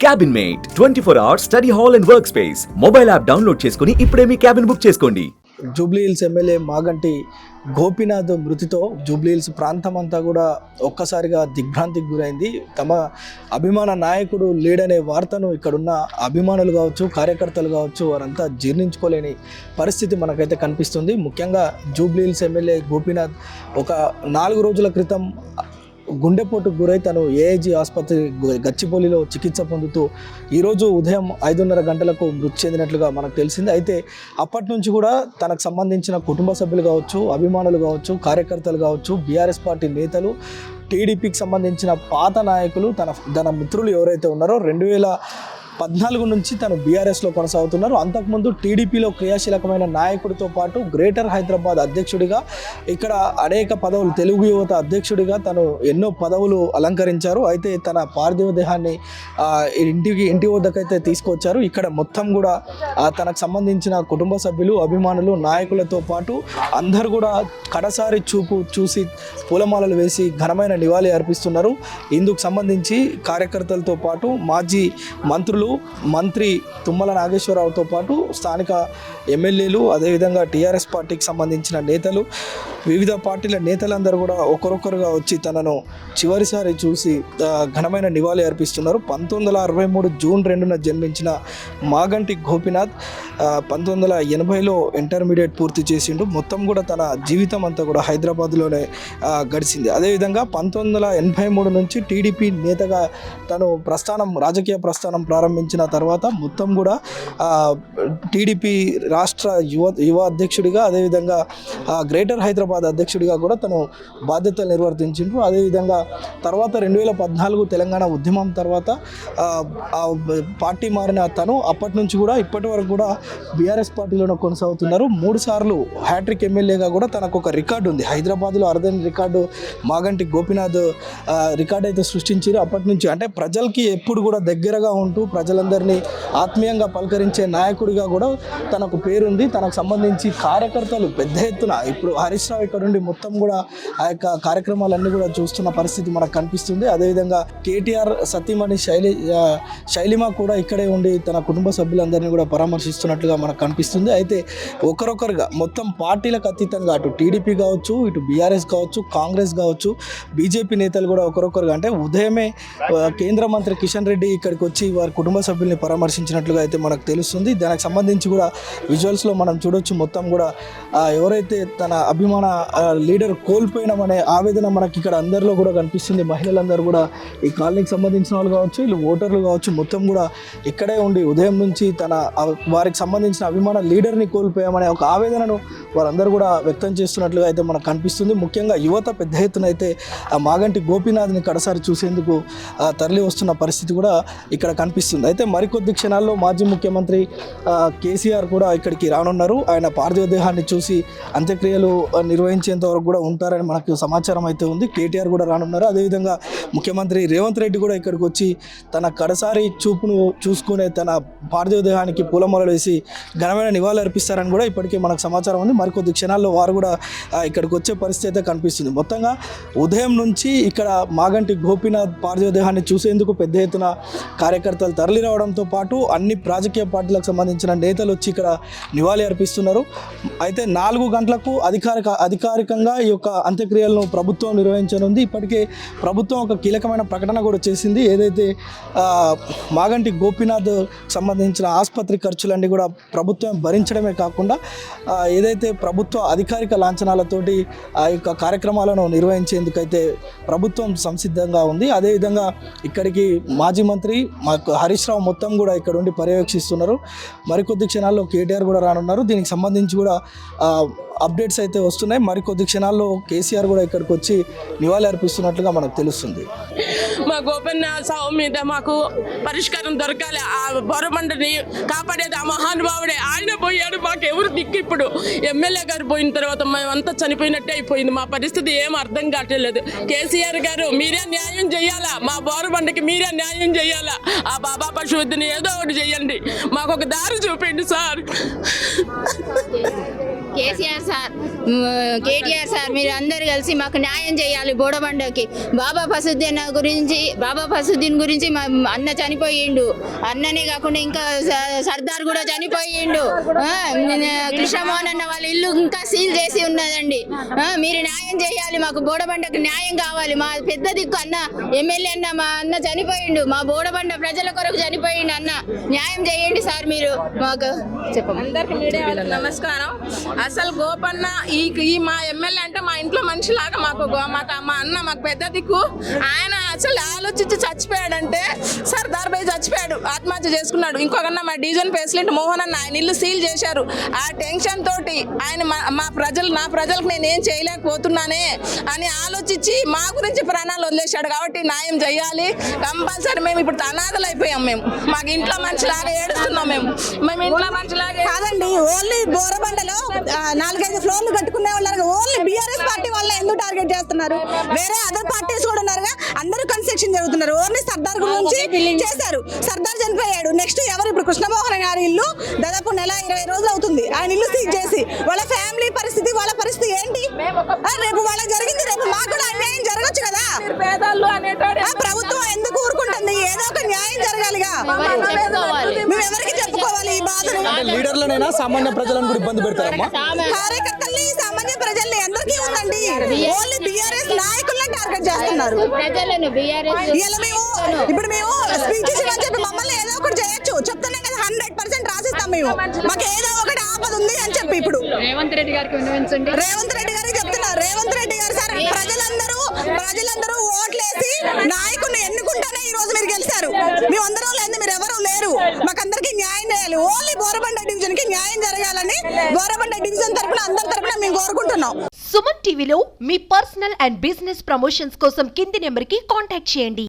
Cabin mate 24 hours study hall and work space mobile app download చేసుకుని ఇప్పుడే మీ cabin book చేసుకోండి. Jubilee Hills MLA Maganti Gopinath మృతితో జూబ్లీహిల్స్ ప్రాంతం అంతా కూడా ఒక్కసారిగా దిగ్భ్రాంతికి గురైంది. తమ అభిమాన నాయకుడు లేడనే వార్తను ఇక్కడున్న అభిమానులు కావచ్చు, కార్యకర్తలు కావచ్చు, వారంతా జీర్ణించుకోలేని పరిస్థితి మనకైతే కనిపిస్తుంది. ముఖ్యంగా జూబ్లీహిల్స్ ఎమ్మెల్యే గోపీనాథ్ ఒక 4 రోజుల క్రితం గుండెపోటుకు గురై తను ఏఐజీ ఆసుపత్రి గచ్చిబౌలిలో చికిత్స పొందుతూ ఈరోజు ఉదయం 5:30 గంటలకు మృతి చెందినట్లుగా మనకు తెలిసింది. అయితే అప్పటి నుంచి కూడా తనకు సంబంధించిన కుటుంబ సభ్యులు కావచ్చు, అభిమానులు కావచ్చు, కార్యకర్తలు కావచ్చు, బీఆర్ఎస్ పార్టీ నేతలు, టీడీపీకి సంబంధించిన పాత నాయకులు, తన మిత్రులు ఎవరైతే ఉన్నారో 2014 నుంచి తను బీఆర్ఎస్లో కొనసాగుతున్నారు. అంతకుముందు టీడీపీలో క్రియాశీలకమైన నాయకుడితో పాటు గ్రేటర్ హైదరాబాద్ అధ్యక్షుడిగా, ఇక్కడ అనేక పదవులు, తెలుగు యువత అధ్యక్షుడిగా తను ఎన్నో పదవులు అలంకరించారు. అయితే తన పార్థివ దేహాన్ని ఇంటి వద్దకైతే తీసుకొచ్చారు. ఇక్కడ మొత్తం కూడా తనకు సంబంధించిన కుటుంబ సభ్యులు, అభిమానులు, నాయకులతో పాటు అందరు కూడా కడసారి చూసి పూలమాలలు వేసి ఘనమైన నివాళి అర్పిస్తున్నారు. ఇందుకు సంబంధించి కార్యకర్తలతో పాటు మాజీ మంత్రి తుమ్మల నాగేశ్వరరావుతో పాటు స్థానిక ఎమ్మెల్యేలు, అదేవిధంగా టీఆర్ఎస్ పార్టీకి సంబంధించిన నేతలు, వివిధ పార్టీల నేతలందరూ కూడా ఒకరొకరుగా వచ్చి తనను చివరిసారి చూసి ఘనమైన నివాళి అర్పిస్తున్నారు. 1963 జూన్ 2న జన్మించిన మాగంటి గోపీనాథ్ 1980లో ఇంటర్మీడియట్ పూర్తి చేసిండు. మొత్తం కూడా తన జీవితం అంతా కూడా హైదరాబాద్లోనే గడిచింది. అదేవిధంగా 1983 నుంచి టీడీపీ నేతగా తను రాజకీయ ప్రస్థానం ప్రారంభించిన తర్వాత మొత్తం కూడా టీడీపీ రాష్ట్ర యువ అధ్యక్షుడిగా, అదేవిధంగా గ్రేటర్ హైదరాబాద్ అధ్యక్షుడిగా కూడా తను బాధ్యతలు నిర్వర్తించిండ్రు. అదేవిధంగా తర్వాత 2014 తెలంగాణ ఉద్యమం తర్వాత పార్టీ మారిన తను అప్పటి నుంచి కూడా ఇప్పటి వరకు కూడా బీఆర్ఎస్ పార్టీలోనే కొనసాగుతున్నారు. 3 సార్లు హ్యాట్రిక్ ఎమ్మెల్యేగా కూడా తనకు ఒక రికార్డు ఉంది. హైదరాబాద్లో అరుదైన రికార్డు మాగంటి గోపీనాథ్ రికార్డు అయితే సృష్టించారు. అప్పటి నుంచి అంటే ప్రజలకి ఎప్పుడు కూడా దగ్గరగా ఉంటూ ప్రజలందరినీ ఆత్మీయంగా పలకరించే నాయకుడిగా కూడా తనకు పేరుంది. తనకు సంబంధించి కార్యకర్తలు పెద్ద ఎత్తున ఇప్పుడు హరీష్ రావు ఇక్కడ నుండి మొత్తం కూడా ఆ యొక్క కార్యక్రమాలన్నీ కూడా చూస్తున్న పరిస్థితి మనకు కనిపిస్తుంది. అదేవిధంగా కేటీఆర్ సతీమణి శైలిమ కూడా ఇక్కడే ఉండి తన కుటుంబ సభ్యులందరినీ కూడా పరామర్శిస్తున్నట్లుగా మనకు కనిపిస్తుంది. అయితే ఒకరొకరుగా మొత్తం పార్టీలకు అతీతంగా అటు టీడీపీ కావచ్చు, ఇటు బీఆర్ఎస్ కావచ్చు, కాంగ్రెస్ కావచ్చు, బీజేపీ నేతలు కూడా ఒకరొకరుగా అంటే ఉదయమే కేంద్ర మంత్రి కిషన్ రెడ్డి ఇక్కడికి వచ్చి వారి కుటుంబ సభ్యుల్ని పరామర్శించినట్లుగా అయితే మనకు తెలుస్తుంది. దానికి సంబంధించి కూడా విజువల్స్లో మనం చూడొచ్చు. మొత్తం కూడా ఎవరైతే తన అభిమాన లీడర్ కోల్పోయినామనే ఆవేదన మనకి ఇక్కడ అందరిలో కూడా కనిపిస్తుంది. మహిళలందరూ కూడా ఈ కాలనీకి సంబంధించిన వాళ్ళు కావచ్చు, వీళ్ళు ఓటర్లు కావచ్చు, మొత్తం కూడా ఇక్కడే ఉండి ఉదయం నుంచి వారికి సంబంధించిన అభిమాన లీడర్ని కోల్పోయామనే ఒక ఆవేదనను వారందరూ కూడా వ్యక్తం చేస్తున్నట్లుగా అయితే మనకు కనిపిస్తుంది. ముఖ్యంగా యువత పెద్ద ఎత్తున అయితే మాగంటి గోపీనాథ్ని కడసారి చూసేందుకు తరలి వస్తున్న పరిస్థితి కూడా ఇక్కడ కనిపిస్తుంది. అయితే మరికొద్ది క్షణాల్లో మాజీ ముఖ్యమంత్రి కేసీఆర్ కూడా ఇక్కడికి రానున్నారు. ఆయన పార్థివ దేహాన్ని చూసి అంత్యక్రియలు నిర్వహించేంత వరకు కూడా ఉంటారని మనకు సమాచారం అయితే ఉంది. కేటీఆర్ కూడా రానున్నారు. అదేవిధంగా ముఖ్యమంత్రి రేవంత్ రెడ్డి కూడా ఇక్కడికి వచ్చి తన కడసారి చూపును చూసుకునే తన పార్థివ దేహానికి పూలమాలలు వేసి ఘనమైన నివాళులు అర్పిస్తారని కూడా ఇప్పటికే మనకు సమాచారం ఉంది. మరికొద్ది క్షణాల్లో వారు కూడా ఇక్కడికి వచ్చే పరిస్థితి అయితే కనిపిస్తుంది. మొత్తంగా ఉదయం నుంచి ఇక్కడ మాగంటి గోపీనాథ్ పార్థివ దేహాన్ని చూసేందుకు పెద్ద ఎత్తున కార్యకర్తలు తరలి రావడంతో పాటు అన్ని రాజకీయ పార్టీలకు సంబంధించిన నేతలు వచ్చి ఇక్కడ నివాళి అర్పిస్తున్నారు. అయితే 4 గంటలకు అధికారికంగా ఈ యొక్క అంత్యక్రియలను ప్రభుత్వం నిర్వహించనుంది. ఇప్పటికే ప్రభుత్వం ఒక కీలకమైన ప్రకటన కూడా చేసింది. ఏదైతే మాగంటి గోపీనాథ్ సంబంధించిన ఆసుపత్రి ఖర్చులన్నీ కూడా ప్రభుత్వం భరించడమే కాకుండా ఏదైతే ప్రభుత్వ అధికారిక లాంఛనాలతోటి ఆ యొక్క కార్యక్రమాలను నిర్వహించేందుకైతే ప్రభుత్వం సంసిద్ధంగా ఉంది. అదేవిధంగా ఇక్కడికి మాజీ మంత్రి హరీష్ రావు మొత్తం కూడా ఇక్కడ ఉండి పర్యవేక్షిస్తున్నారు. మరికొద్ది క్షణాల్లో కేటీఆర్ కూడా రానున్నారు. దీనికి సంబంధించి కూడా అప్డేట్స్ అయితే వస్తున్నాయి. మరికొద్ది క్షణాల్లో కేసీఆర్ కూడా ఇక్కడికి వచ్చి నివాళి అర్పిస్తున్నట్లుగా మనకు తెలుస్తుంది. మా గోపన్న సావు మీద మాకు పరిష్కారం దొరకాలి. ఆ బొరబండని కాపాడేది ఆ మహానుభావుడే. ఆయన పోయాడు, మాకు ఎవరు దిక్కు. ఇప్పుడు ఎమ్మెల్యే గారు పోయిన తర్వాత మేమంతా చనిపోయినట్టే అయిపోయింది. మా పరిస్థితి ఏం అర్థం కావట్లేదు. కేసీఆర్ గారు మీరే న్యాయం చేయాలా, మా బోరబండకి మీరే న్యాయం చేయాలా. ఆ బాబా పశువుద్దిని ఏదో ఒకటి చేయండి, మాకు ఒక దారి చూపిండి sir. KCR sir, KTR sir, మీరు అందరు కలిసి మాకు న్యాయం చేయాలి. బోడబండకి బాబా ఫసుద్దీన్ గురించి మా అన్న చనిపోయిండు. అన్ననే కాకుండా ఇంకా సర్దార్ కూడా చనిపోయిండు. కృష్ణమోహన్ అన్న వాళ్ళ ఇల్లు ఇంకా సీల్ చేసి ఉన్నదండి. మీరు న్యాయం చేయాలి, మాకు బోడబండకి న్యాయం కావాలి. మా పెద్ద దిక్కు అన్న ఎమ్మెల్యే అన్న, మా అన్న చనిపోయిండు. మా బోడబండ ప్రజల కొరకు చనిపోయిండు. అన్న న్యాయం చేయండి సార్, మీరు మాకు చెప్పండి. అందరికి మీడియా వాళ్ళకి నమస్కారం. అసలు గోపన్న ఈ మా ఎమ్మెల్యే అంటే మా ఇంట్లో మనిషిలాగా మాకు మా అన్న మాకు పెద్ద దిక్కు. ఆయన అసలు ఆలోచించి చచ్చిపోయాడంటే సర్దార్ భాయ్ చచ్చిపోయాడు, ఆత్మహత్య చేసుకున్నాడు. ఇంకొకన్న మా డివిజన్ ప్రెసిడెంట్ మోహన్ అన్న ఆయన ఇల్లు సీల్ చేశారు. ఆ టెన్షన్ తోటి ఆయన నా ప్రజలకు నేను ఏం చేయలేకపోతున్నానే అని ఆలోచించి మా గురించి ప్రాణాలు వదిలేశాడు. కాబట్టి న్యాయం చేయాలి కంపల్సరీ. మేము ఇప్పుడు అనాథలు అయిపోయాం. మాకు ఇంట్లో మనిషిలాగా ఏడుస్తున్నాం. మేము ఇంట్లో మనిషిలాగా కాదండి. ఓన్లీ బోరబండలో 4-5 ఫ్లోర్లు కట్టుకునే ఉన్నారు. ఓన్లీ బీఆర్ఎస్ పార్టీ వాళ్ళ ఎందుకు టార్గెట్ చేస్తున్నారు? వేరే అదర్ పార్టీస్ కూడా ఉన్నారుగా, అందరూ కన్స్ట్రక్షన్ జరుగుతున్నారు. ఓన్లీ సర్దార్ గురించి చేశారు. సర్దార్ చనిపోయాడు. నెక్స్ట్ ఎవరు? ఇప్పుడు కృష్ణమోహన్ గారి ఇల్లు దాదాపు 1-20 రోజులు అవుతుంది. ఆయన ఇల్లు సీజ్ చేసి వాళ్ళ ఫ్యామిలీ పరిస్థితి, వాళ్ళ పరిస్థితి ఏంటి? రేపు వాళ్ళకి జరిగింది, రేపు మాకు కూడా అన్యాయం జరగచ్చు కదా. ప్రభుత్వం ఎందుకు ఊరుకుంటుంది? ఏదో ఒక న్యాయం జరగాలిగా. మేము ఎవరికి చెప్పుకోవాలి ఈ బాధను? లీడర్లనైనా సామాన్య ప్రజలను కూడా ఇబ్బంది పెడతారమ్మా. కార్యకర్తల్ని, సామాన్య ప్రజల్ని అందరికీ ఉందండి. ఓన్లీ బీఆర్ఎస్ నాయకుల్ని టార్గెట్ చేస్తున్నారు. ఇలా ఇప్పుడు మేము స్పీచెస్ ఇవ్వని చెప్పి మమ్మల్ని ఏదో ఒకటి చేయొచ్చు. చెప్తున్నాం కదా, 100% రాసిస్తాం మేము. మాకు ఏదో ఒకటి ఆపద ఉంది అని చెప్పి ఇప్పుడు రేవంత్ రెడ్డి గారికి చెప్తున్నారు. రేవంత్ రెడ్డి గారు సార్, ప్రజలందరూ ఓట్లేసి నాయకుడిని ఎన్నుకుంటానే ఈ రోజు మీరు గెలిచారు. మేమందరం లేదు, మీరు ఎవరు లేరు. మాకందరికి న్యాయం చేయాలి. ఓన్లీ బోరబండ డివిజన్ కి న్యాయం జరగాలని బోరబండ డివిజన్ తరపున అందరి తరపున మేము కోరుకుంటున్నాం. సుమన్ టీవీలో మీ పర్సనల్ అండ్ బిజినెస్ ప్రమోషన్స్ కోసం కింది నెంబర్కి కాంటాక్ట్ చేయండి.